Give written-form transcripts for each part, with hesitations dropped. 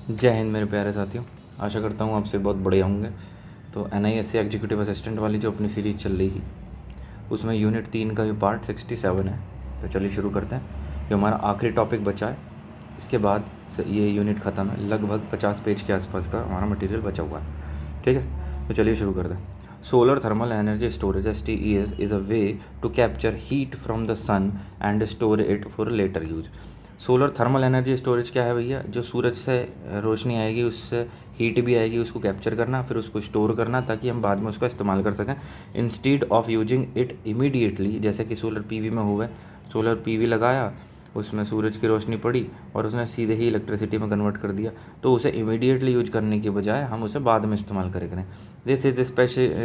जय हिंद मेरे प्यारे साथियों। आशा करता हूँ आपसे बहुत बढ़िया होंगे। तो NISC एग्जीक्यूटिव असिस्टेंट वाली जो अपनी सीरीज़ चल रही है उसमें यूनिट 3 का ये पार्ट 67 है। तो चलिए शुरू करते हैं। ये हमारा आखिरी टॉपिक बचा है। इसके बाद ये यूनिट ख़त्म है। लगभग 50 पेज के आसपास का हमारा मटेरियल बचा हुआ है। ठीक है, तो चलिए शुरू करते हैं। Solar thermal energy storage STES is a way to capture heat from the sun and store it for later use. Solar thermal energy storage क्या है भैया? जो सूरज से रोशनी आएगी उससे हीट भी आएगी, उसको कैप्चर करना, फिर उसको स्टोर करना ताकि हम बाद में उसका इस्तेमाल कर सकें instead of using it immediately. जैसे कि सोलर PV में हुआ, सोलर PV लगाया, उसमें सूरज की रोशनी पड़ी और उसने सीधे ही इलेक्ट्रिसिटी में कन्वर्ट कर दिया, तो उसे इमीडिएटली यूज करने के बजाय हम उसे बाद में इस्तेमाल करें। This is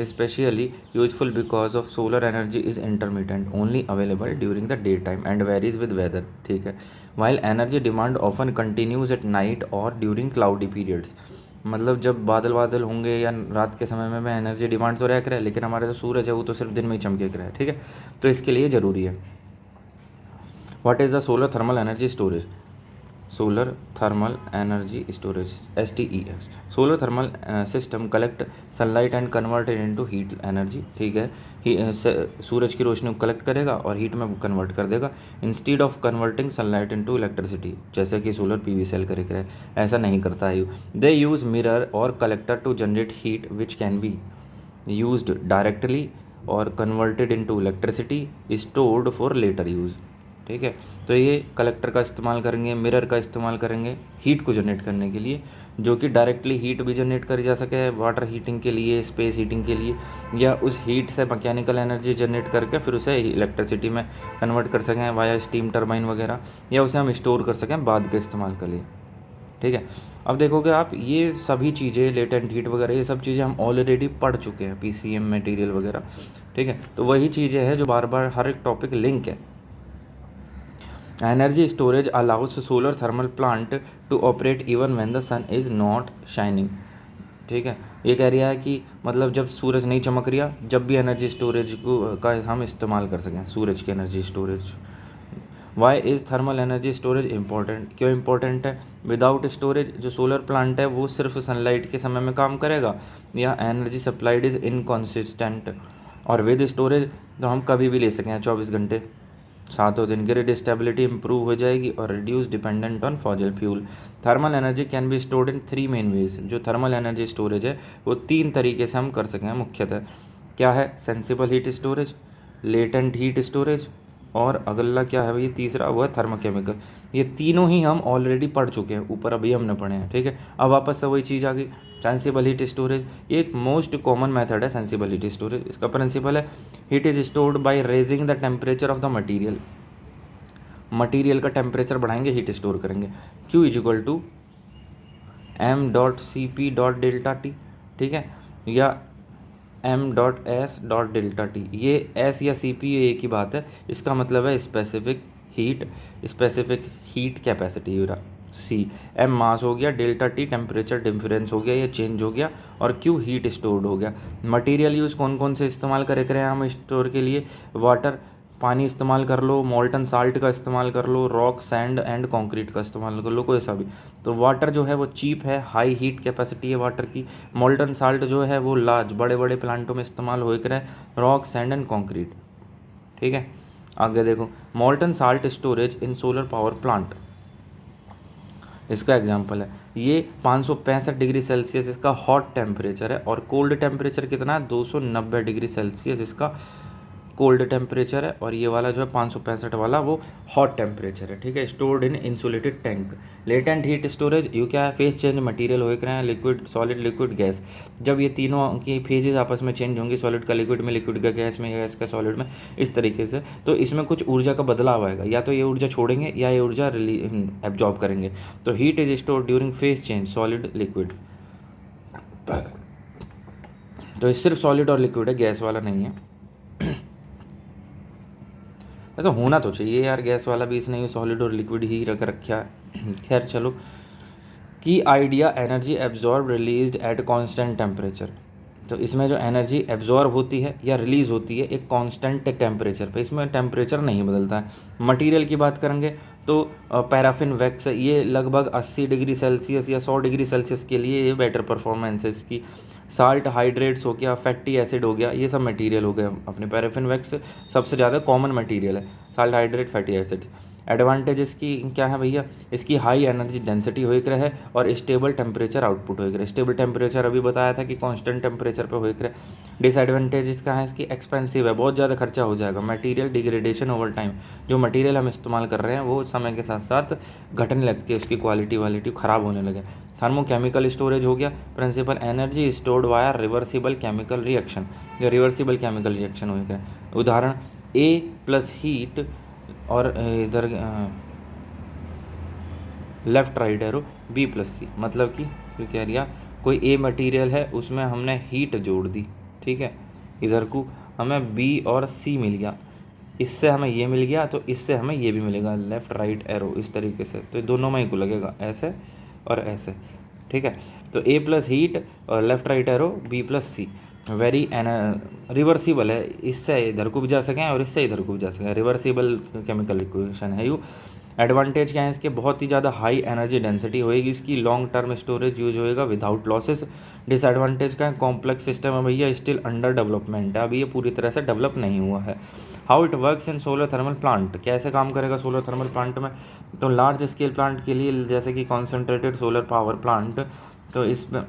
specially useful because of solar energy is intermittent only available during the day time and varies with weather. ठीक है, while energy demand often continues at night और ड्यूरिंग क्लाउडी पीरियड्स। मतलब जब बादल बादल होंगे या रात के समय में एनर्जी डिमांड तो रह कर है, लेकिन हमारे जो सूरज है वो तो सिर्फ दिन में ही चमके कर है। ठीक है, तो इसके लिए ज़रूरी है। What is the solar thermal energy storage? Solar thermal energy storage STES। Solar thermal system collect sunlight and convert it into heat energy. ठीक है, सूरज की रोशनी को कलेक्ट करेगा और हीट में कन्वर्ट कर देगा instead of converting sunlight into electricity, जैसे कि सोलर PV सेल करे ऐसा नहीं करता है। दे यूज़ मिरर और collector to generate heat which can be used directly और converted into electricity stored for later use. ठीक है, तो ये कलेक्टर का इस्तेमाल करेंगे, मिरर का इस्तेमाल करेंगे हीट को जनरेट करने के लिए, जो कि डायरेक्टली हीट भी जनरेट करी जा सके वाटर हीटिंग के लिए, स्पेस हीटिंग के लिए, या उस हीट से मैकेनिकल एनर्जी जनरेट करके फिर उसे इलेक्ट्रिसिटी में कन्वर्ट कर सकें वाया स्टीम टरबाइन वगैरह, या उसे हम स्टोर कर सकें बाद के इस्तेमाल के लिए। ठीक है, अब देखोगे आप ये सभी चीज़ें लेटेंट हीट वगैरह ये सब चीज़ें हम ऑलरेडी पढ़ चुके हैं PCM मटेरियल वगैरह। ठीक है, तो वही चीज़ें हैं जो बार बार हर एक टॉपिक लिंक है। Energy storage allows solar thermal plant to operate even when the sun is not shining. ठीक है, ये कह रहा है कि मतलब जब सूरज नहीं चमक रहा, जब भी एनर्जी स्टोरेज को का हम इस्तेमाल कर सकें, सूरज की energy storage. Why is thermal energy storage important? क्यों इंपॉर्टेंट है? विदाउट स्टोरेज जो सोलर प्लांट है वो सिर्फ सनलाइट के समय में काम करेगा, या एनर्जी सप्लाइड इज़ इनकॉन्सिस्टेंट। और विद स्टोरेज तो हम कभी भी ले सकें 24 घंटे, सातों दिन। ग्रिड स्टेबिलिटी इंप्रूव हो जाएगी और reduce dependent on fossil fuel. Thermal energy can be stored in 3 main ways. जो थर्मल एनर्जी स्टोरेज है वो 3 तरीके से हम कर सकें मुख्यतः। क्या है? Sensible heat storage, latent heat storage, और अगला क्या है भाई तीसरा, वो है थर्मोकेमिकल। ये तीनों ही हम ऑलरेडी पढ़ चुके हैं ऊपर, अभी हमने पढ़े हैं। ठीक है, अब वापस से वही चीज़ आ गई, सेंसिबल हीट स्टोरेज। ये एक मोस्ट कॉमन मेथड है सेंसिबल हीट स्टोरेज। इसका प्रिंसिपल है heat is stored by raising the temperature of the material. Material का टेम्परेचर बढ़ाएंगे, हीट स्टोर करेंगे। Q is equal to m.Cp.delta T। ठीक है, या m.S.delta T। ये S या Cp ये एक ही बात है, इसका मतलब है specific heat capacity. C m मास हो गया, डेल्टा T टेम्परेचर डिफरेंस हो गया, ये चेंज हो गया, और Q हीट स्टोर्ड हो गया। मटेरियल यूज़ कौन कौन से इस्तेमाल करें हम स्टोर के लिए? वाटर, पानी इस्तेमाल कर लो, मोल्टन साल्ट का इस्तेमाल कर लो, रॉक सैंड एंड कंक्रीट का इस्तेमाल कर लो, कोई सा भी। तो वाटर जो है वो चीप है, हाई हीट कैपेसिटी है वाटर की। मोल्टन साल्ट जो है वो लार्ज बड़े बड़े प्लांटों में इस्तेमाल हो रहा है, रॉक सैंड एंड कंक्रीट। ठीक है, आगे देखो, मोल्टन साल्ट स्टोरेज इन सोलर पावर प्लांट, इसका एग्जांपल है ये 565 डिग्री सेल्सियस इसका हॉट टेम्परेचर है, और कोल्ड टेम्परेचर कितना है? 290 डिग्री सेल्सियस इसका कोल्ड टेम्परेचर है, और ये वाला जो है 565 वाला वो हॉट टेम्परेचर है। ठीक है, stored in insulated tank. Latent heat storage ये क्या है? फेज चेंज मटेरियल हो रहे हैं, लिक्विड सॉलिड लिक्विड गैस। जब ये तीनों की फेजेज आपस में चेंज होंगी, सॉलिड का लिक्विड में, लिक्विड का गैस में, गैस का सॉलिड में, इस तरीके से, तो इसमें कुछ ऊर्जा का बदलाव आएगा, या तो ये ऊर्जा छोड़ेंगे या ये ऊर्जा एब्जॉर्ब करेंगे। तो heat is stored during phase change solid liquid. तो ये सिर्फ सॉलिड और लिक्विड है, गैस वाला नहीं है। ऐसा होना तो चाहिए यार, गैस वाला भी इसने सॉलिड और लिक्विड ही रख रखा है। खैर चलो, की idea energy absorb released at constant temperature. तो इसमें जो एनर्जी एब्जॉर्ब होती है या रिलीज़ होती है एक कांस्टेंट टेम्परेचर पे, इसमें टेम्परेचर नहीं बदलता है। मटेरियल की बात करेंगे तो पैराफिन वैक्स, ये लगभग 80 डिग्री सेल्सियस या 100 डिग्री सेल्सियस के लिए ये बेटर परफॉर्मेंस है इसकी। साल्ट हाइड्रेट्स हो गया, फैटी एसिड हो गया, ये सब मटेरियल हो गया अपने। पैराफिन वैक्स सबसे ज़्यादा कॉमन मटेरियल है, salt hydrate fatty acid. Advantage इसकी क्या है भैया, इसकी हाई एनर्जी डेंसिटी हो रहे और स्टेबल टेम्परेचर आउटपुट हो रहे। स्टेबल टेम्परेचर अभी बताया था कि कांस्टेंट टेम्परेचर पे हो रहे। डिसएडवांटेज इसका है, इसकी एक्सपेंसिव है, बहुत ज़्यादा खर्चा हो जाएगा। मटेरियल डिग्रेडेशन ओवर टाइम, जो मटेरियल हम इस्तेमाल कर रहे हैं वो समय के साथ साथ घटने लगती है, उसकी क्वालिटी ख़राब होने लगे। थर्मोकेमिकल स्टोरेज हो गया, principle energy stored via reversible chemical reaction, जो रिवर्सिबल केमिकल रिएक्शन हो गया। उदाहरण ए प्लस हीट और इधर left right arrow B plus C, मतलब कि कह रिया कोई ए मटेरियल है उसमें हमने हीट जोड़ दी, ठीक है, इधर को हमें बी और सी मिल गया, इससे हमें ये मिल गया तो इससे हमें ये भी मिलेगा, लेफ़्ट राइट एरो इस तरीके से, तो दोनों में ही को लगेगा ऐसे और ऐसे, ठीक है। तो ए प्लस हीट और left right arrow B plus C very reversible है, इससे इधर को भी जा सकें और इससे इधर को भी जा सकें, रिवर्सिबल केमिकल इक्वेशन है यू। एडवांटेज क्या है इसके, बहुत ही ज़्यादा हाई एनर्जी डेंसिटी होएगी इसकी, लॉन्ग टर्म स्टोरेज यूज होएगा विदाउट लॉसेस। डिसएडवांटेज का है, कॉम्प्लेक्स सिस्टम है भैया, स्टिल अंडर डेवलपमेंट है, अभी ये पूरी तरह से डेवलप नहीं हुआ है। How it works in solar thermal plant, कैसे काम करेगा सोलर थर्मल प्लांट में, तो लार्ज स्केल प्लांट के लिए जैसे कि कॉन्सेंट्रेटेड सोलर पावर प्लांट, तो इसमें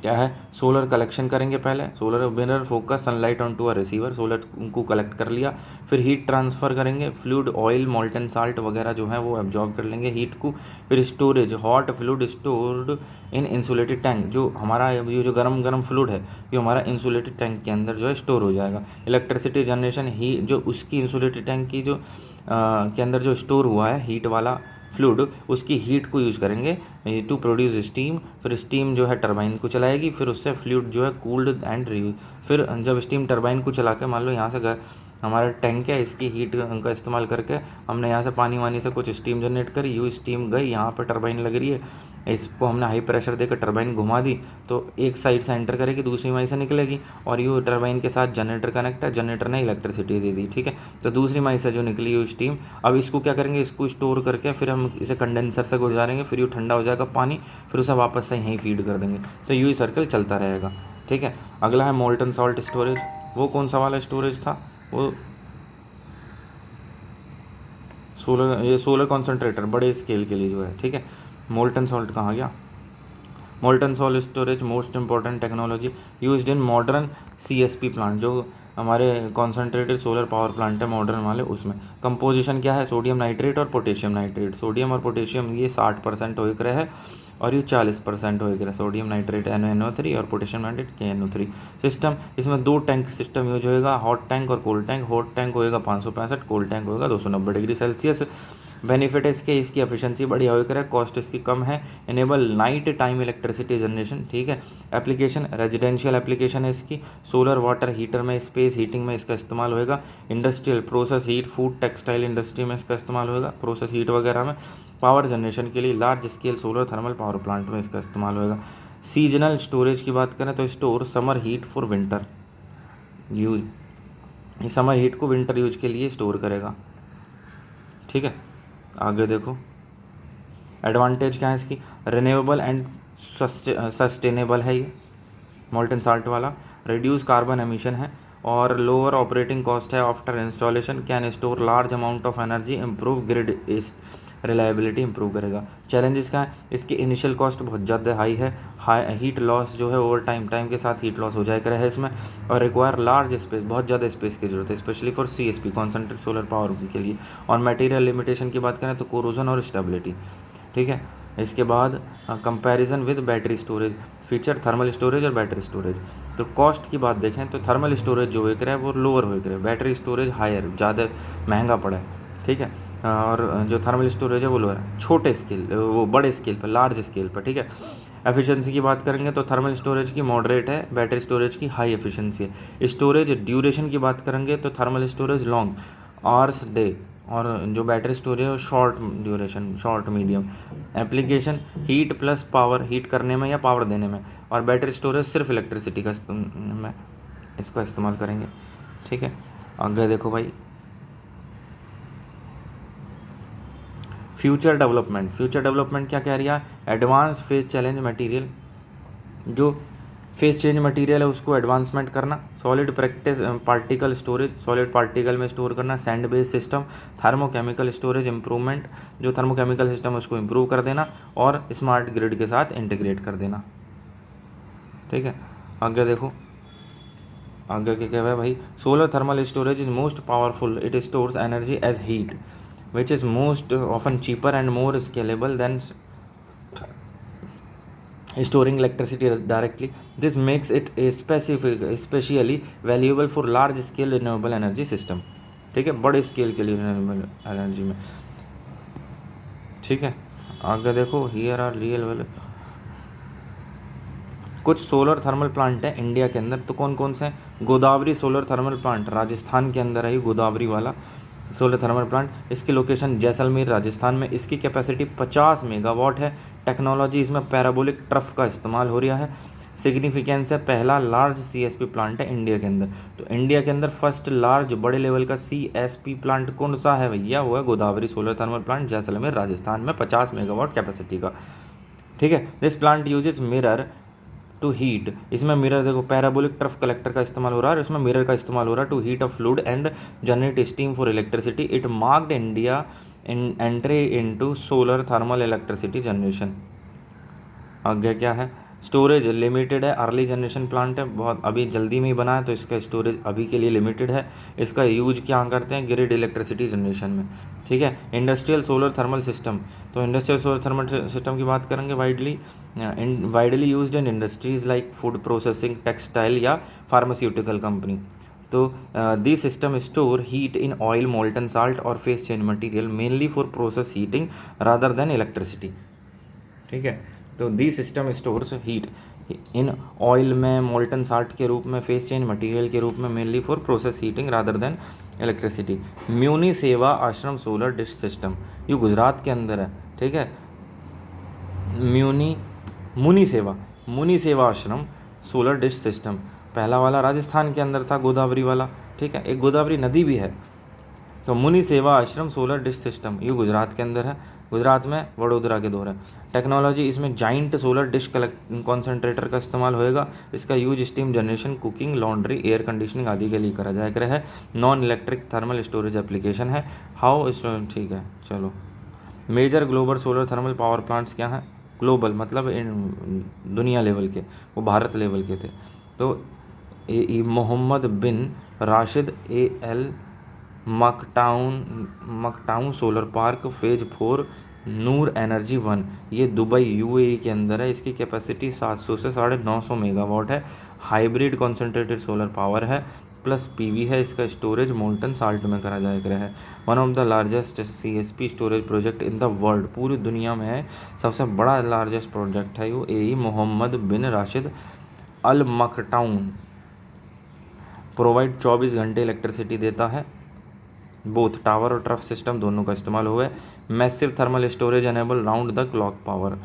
क्या है, सोलर कलेक्शन करेंगे पहले, solar mirror focus sunlight on to a receiver, solar को कलेक्ट कर लिया, फिर हीट ट्रांसफ़र करेंगे, फ्लूइड ऑयल मोल्टन साल्ट वगैरह जो है वो एब्जॉर्ब कर लेंगे हीट को। फिर storage, hot fluid stored in insulated tank, जो हमारा ये जो गर्म फ्लूइड है ये हमारा इंसुलेटेड टैंक के अंदर जो है स्टोर हो जाएगा। इलेक्ट्रिसिटी जनरेशन ही जो उसकी इंसुलेटेड टैंक की जो के अंदर जो स्टोर हुआ है हीट वाला फ्लूइड, उसकी हीट को यूज़ करेंगे टू प्रोड्यूस स्टीम, फिर स्टीम जो है टरबाइन को चलाएगी, फिर उससे फ्लूइड जो है कूल्ड एंड रिव्यू, फिर जब स्टीम टरबाइन को चला के मान लो यहाँ से हमारा टैंक है, इसकी हीट का इस्तेमाल करके हमने यहाँ से पानी वानी से कुछ स्टीम जनरेट करी, यू स्टीम गई यहाँ पर टरबाइन लग रही है, इसको हमने हाई प्रेशर देकर टरबाइन घुमा दी तो एक साइड से एंटर करेगी दूसरी माई से निकलेगी, और यू टरबाइन के साथ जनरेटर कनेक्ट है, जनरेटर ने इलेक्ट्रिसिटी दे दी, ठीक है। तो दूसरी माई से जो निकली यू स्टीम, अब इसको क्या करेंगे, इसको स्टोर करके फिर हम इसे कंडेंसर से गुजारेंगे, फिर यू ठंडा हो जाएगा पानी, फिर उसे वापस से यहीं फीड कर देंगे, तो यू सर्कल चलता रहेगा, ठीक है। अगला है मोल्टन सॉल्ट स्टोरेज, वो कौन सा वाला स्टोरेज था, वो सोलर कॉन्सेंट्रेटर बड़े स्केल के लिए जो है, ठीक है। मोल्टन सॉल्ट कहाँ गया, molten salt storage most important technology used in modern CSP plant, जो हमारे कॉन्सेंट्रेटेड सोलर पावर प्लांट है मॉडर्न वाले, उसमें कंपोजिशन क्या है, सोडियम नाइट्रेट और पोटेशियम नाइट्रेट, सोडियम और पोटेशियम ये 60% हो रहा है और ये 40% हो रहा है, सोडियम नाइट्रेट NaNO3 और पोटेशियम नाइट्रेट KNO3। सिस्टम, इसमें 2 टैंक सिस्टम यूज होएगा, हॉट टैंक और कोल्ड टैंक, हॉट टैंक होएगा 565, कोल्ड टैंक होएगा 290 डिग्री सेल्सियस। बेनिफिट है इसकी एफिशिएंसी बढ़िया हो है, कॉस्ट इसकी कम है, enable night time electricity generation, ठीक है। एप्लीकेशन, रेजिडेंशियल एप्लीकेशन है इसकी, सोलर वाटर हीटर में, स्पेस हीटिंग में इसका इस्तेमाल होएगा, industrial process heat, food textile industry में इसका इस्तेमाल होएगा, प्रोसेस हीट वगैरह में, पावर जनरेशन के लिए large scale solar thermal power plant में इसका इस्तेमाल होएगा। सीजनल स्टोरेज की बात करें तो store summer heat for winter use, summer heat को विंटर यूज के लिए स्टोर करेगा, ठीक है। आगे देखो एडवांटेज क्या है इसकी, रिन्यूएबल एंड सस्टेनेबल है ये मोल्टन साल्ट वाला, रिड्यूस कार्बन एमिशन है और लोअर ऑपरेटिंग कॉस्ट है after installation, can store large amount of energy, improve grid reliability improve करेगा। चैलेंजेस क्या है, इसकी इनिशियल कॉस्ट बहुत ज़्यादा हाई है, हीट लॉस जो है ओवर टाइम के साथ हीट लॉस हो जाया करे है इसमें, और रिक्वायर लार्ज स्पेस, बहुत ज़्यादा स्पेस की जरूरत है specially for CSP concentrated solar power के लिए। और मटेरियल लिमिटेशन की बात करें तो कोरोजन और स्टेबिलिटी, ठीक है। इसके बाद comparison with battery storage, feature thermal storage और बैटरी स्टोरेज। तो कॉस्ट की बात देखें तो थर्मल स्टोरेज जो एक है वो लोअर हो रहा है, बैटरी स्टोरेज हायर ज़्यादा महंगा पड़ा है, ठीक है। और जो थर्मल स्टोरेज है वो लोअर है, छोटे स्केल वो बड़े स्केल पर, लार्ज स्केल पर, ठीक है। एफिशिएंसी की बात करेंगे तो थर्मल स्टोरेज की मॉडरेट है, बैटरी स्टोरेज की हाई एफिशिएंसी है। स्टोरेज ड्यूरेशन की बात करेंगे तो thermal storage long hours day, और जो बैटरी स्टोरेज है short duration, short medium. Application heat plus power, heat करने में या पावर देने में, और बैटरी स्टोरेज सिर्फ इलेक्ट्रिसिटी का में इसका इस्तेमाल करेंगे। ठीक है, आगे देखो भाई, फ्यूचर डेवलपमेंट क्या कह रही है, एडवांस फेज चैलेंज मटेरियल, जो फेज चेंज मटेरियल है उसको एडवांसमेंट करना, solid practice particle storage, solid particle में स्टोर करना, sand based system, thermochemical storage improvement, जो थर्मोकेमिकल सिस्टम है उसको इंप्रूव कर देना और स्मार्ट ग्रिड के साथ इंटीग्रेट कर देना। ठीक है, आगे देखो, आगे क्या कह है भाई, solar thermal storage is most powerful, it stores energy as heat which is most often cheaper and more scalable than storing electricity directly. This makes it especially valuable for large scale renewable energy system। ठीक है, बड़े scale के लिए renewable energy में। ठीक है, आगे देखो, हियर आर रियल कुछ सोलर थर्मल प्लांट है इंडिया के अंदर, तो कौन कौन से हैं, Godavari solar thermal plant Rajasthan के अंदर है, ये गोदावरी वाला सोलर थर्मल प्लांट, इसकी लोकेशन जैसलमेर राजस्थान में, इसकी कैपेसिटी 50 मेगावाट है। टेक्नोलॉजी इसमें पैराबोलिक ट्रफ का इस्तेमाल हो रहा है। सिग्निफिकेंस है, पहला लार्ज सीएसपी प्लांट है इंडिया के अंदर। तो इंडिया के अंदर फर्स्ट लार्ज बड़े लेवल का सीएसपी प्लांट कौन सा है भैया, वो है Godavari solar thermal plant Jaisalmer Rajasthan में, 50 मेगावाट कैपेसिटी का। ठीक है, this plant uses mirror to heat, इसमें मिरर देखो, पैराबोलिक ट्रफ कलेक्टर का इस्तेमाल हो रहा है और इसमें मिरर का इस्तेमाल हो रहा है to heat a fluid and generate steam for electricity. It marked India in entry into solar thermal electricity generation. आगे क्या है, स्टोरेज लिमिटेड है, अर्ली जनरेशन प्लांट है, बहुत अभी जल्दी में ही बना है, तो इसका स्टोरेज अभी के लिए लिमिटेड है। इसका यूज क्या करते हैं, ग्रिड इलेक्ट्रिसिटी जनरेशन में। ठीक है, इंडस्ट्रियल सोलर थर्मल सिस्टम, तो इंडस्ट्रियल सोलर थर्मल सिस्टम की बात करेंगे, widely used in industries like food processing, textile या फार्मास्यूटिकल कंपनी। तो this system store heat in oil, molten salt और phase change material mainly for process heating rather than electricity. ठीक है, तो the system stores heat in oil में, molten salt के रूप में, फेस चेंज मटेरियल के रूप में, mainly for process heating rather than electricity. Muni Seva Ashram solar dish system, ये गुजरात के अंदर है। ठीक है, मुनि सेवा आश्रम सोलर डिश सिस्टम, पहला वाला राजस्थान के अंदर था, गोदावरी वाला। ठीक है, एक गोदावरी नदी भी है। तो मुनि सेवा आश्रम सोलर डिश सिस्टम, ये गुजरात के अंदर है, गुजरात में वडोदरा के दौर है। टेक्नोलॉजी इसमें जाइंट सोलर डिश कॉन्सेंट्रेटर का इस्तेमाल होएगा। इसका use steam generation, cooking, laundry, air conditioning आदि के लिए करा जाएगा है। Non electric thermal storage application है। हाउ ठीक है, चलो, major global solar thermal power plants क्या हैं, ग्लोबल मतलब दुनिया लेवल के, वो भारत लेवल के थे। तो Mohammed bin Rashid AL Maktoum solar park phase 4 Noor energy 1, ये दुबई UAE के अंदर है। इसकी कैपेसिटी 700 से 950 मेगावाट है। हाइब्रिड कॉन्सेंट्रेटेड सोलर पावर है प्लस PV है। इसका स्टोरेज मोल्टन साल्ट में करा जाएगा है। One of the largest CSP storage project in the world, पूरी दुनिया में है सबसे बड़ा लार्जेस्ट प्रोजेक्ट है वो। मोहम्मद बिन राशिद अल मकटाउन प्रोवाइड 24 घंटे इलेक्ट्रिसिटी देता है। बोथ टावर और ट्रफ सिस्टम दोनों का इस्तेमाल हुआ है। Massive thermal storage enable round the clock power.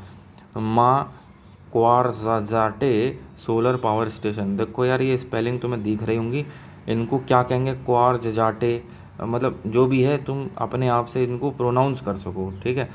माँ क्वारजाटे सोलर पावर स्टेशन, देखो यार ये स्पेलिंग तुम्हें दिख रही होंगी, इनको क्या कहेंगे, क्वारजाटे, मतलब जो भी है तुम अपने आप से इनको प्रोनाउंस कर सको। ठीक है,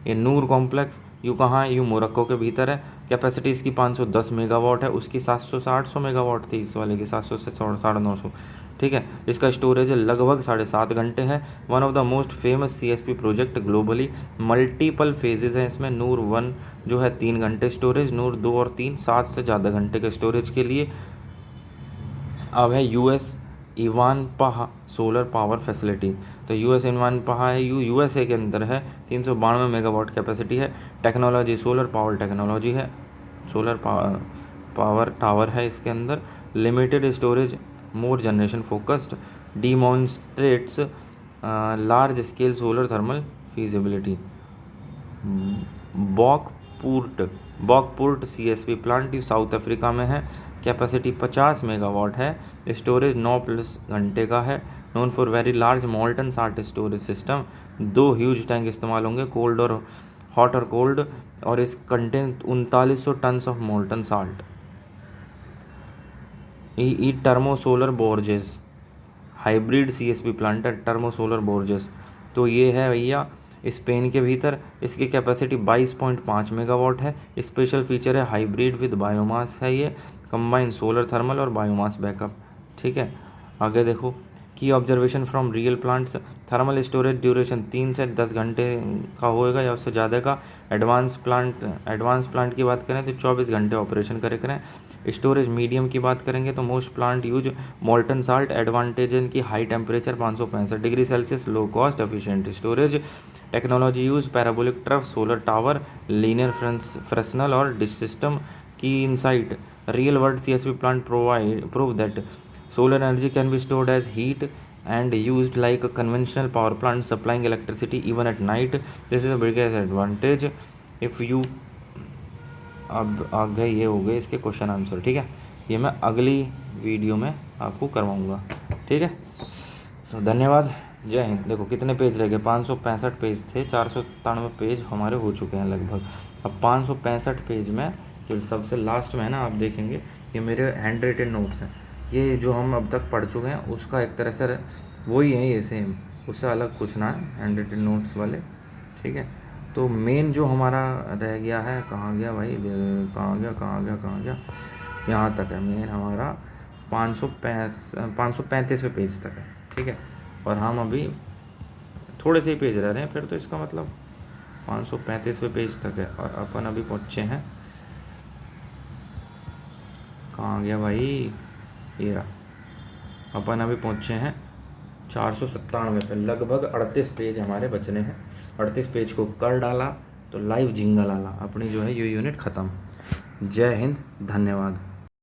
ये नूर कॉम्प्लेक्स यू कहाँ है, यू मोरक्को के भीतर है। कैपेसिटी इसकी 510 मेगावाट है, उसकी 700 से 800 मेगावाट थी, इस वाले की 700 से 950। ठीक है, इसका स्टोरेज लगभग 7.5 घंटे है। One of the most famous CSP project globally. Multiple phases हैं इसमें। नूर 1 जो है 3 घंटे स्टोरेज, नूर 2 और 3 7 से ज़्यादा घंटे के स्टोरेज के लिए। अब है US Ivanpah solar power facility, तो US इवानपाह है, USA के अंदर है। 392 मेगावाट कैपेसिटी है। टेक्नोलॉजी सोलर पावर टेक्नोलॉजी है, सोलर पावर टावर है इसके अंदर। Limited storage, more generation focused, demonstrates large scale solar thermal feasibility. Bokpoort CSP plant South Africa में है। कैपेसिटी 50 मेगावाट है। स्टोरेज 9+ घंटे का है। Known for very large molten salt storage system. 2 huge tank इस्तेमाल होंगे, कोल्ड और हॉट और कोल्ड, और इस contain 3900 ton of molten salt. ई Termosolar Borges hybrid CSP plant है, टर्मोसोलर बोर्जेस। तो ये है भैया स्पेन के भीतर। इसकी कैपेसिटी 22.5 मेगावाट है। स्पेशल फीचर है हाइब्रिड विद बायोमास है ये, कंबाइन सोलर थर्मल और बायोमास बैकअप। ठीक है, आगे देखो की observation from real plants. Thermal storage duration 3 से 10 घंटे का होएगा या उससे ज़्यादा का। एडवांस प्लांट की बात करें तो 24 घंटे ऑपरेशन करें। स्टोरेज मीडियम की बात करेंगे तो most plant use molten salt, advantage इनकी high temperature 565 degree Celsius, low cost efficient storage. Technology use parabolic trough, solar tower, linear Fresnel और डिश सिस्टम की insight. Real world CSP plant prove that solar energy can be stored as heat and used like a conventional power plant supplying electricity even at night. This is the biggest advantage if you। अब आ गए, ये हो गए इसके question answer. ठीक है, ये मैं अगली वीडियो में आपको करवाऊँगा। ठीक है, तो धन्यवाद, जय हिंद। देखो कितने पेज रह गए, 565 पेज थे, 497 पेज हमारे हो चुके हैं लगभग। अब 565 पेज में जो सबसे लास्ट में है ना, आप देखेंगे ये मेरे हैंड राइटेड नोट्स हैं। ये जो हम अब तक पढ़ चुके हैं उसका एक तरह से वही है ये सेम, उससे अलग कुछ ना है, हैंड राइटेड नोट्स वाले। ठीक है, तो मेन जो हमारा रह गया है, कहाँ गया भाई, कहाँ गया, यहाँ तक है मेन हमारा 535वें पेज तक है। ठीक है, और हम अभी थोड़े से ही पेज रह रहे हैं, फिर तो इसका मतलब 535वें पेज तक है। और अपन अभी पहुँचे हैं, कहाँ गया भाई, ये रहा। अपन अभी पहुँचे हैं 497 पे, लगभग 38 पेज हमारे बचने हैं। 38 पेज को कर डाला तो लाइव जिंगल आला, अपनी जो है ये यूनिट ख़त्म। जय हिंद, धन्यवाद।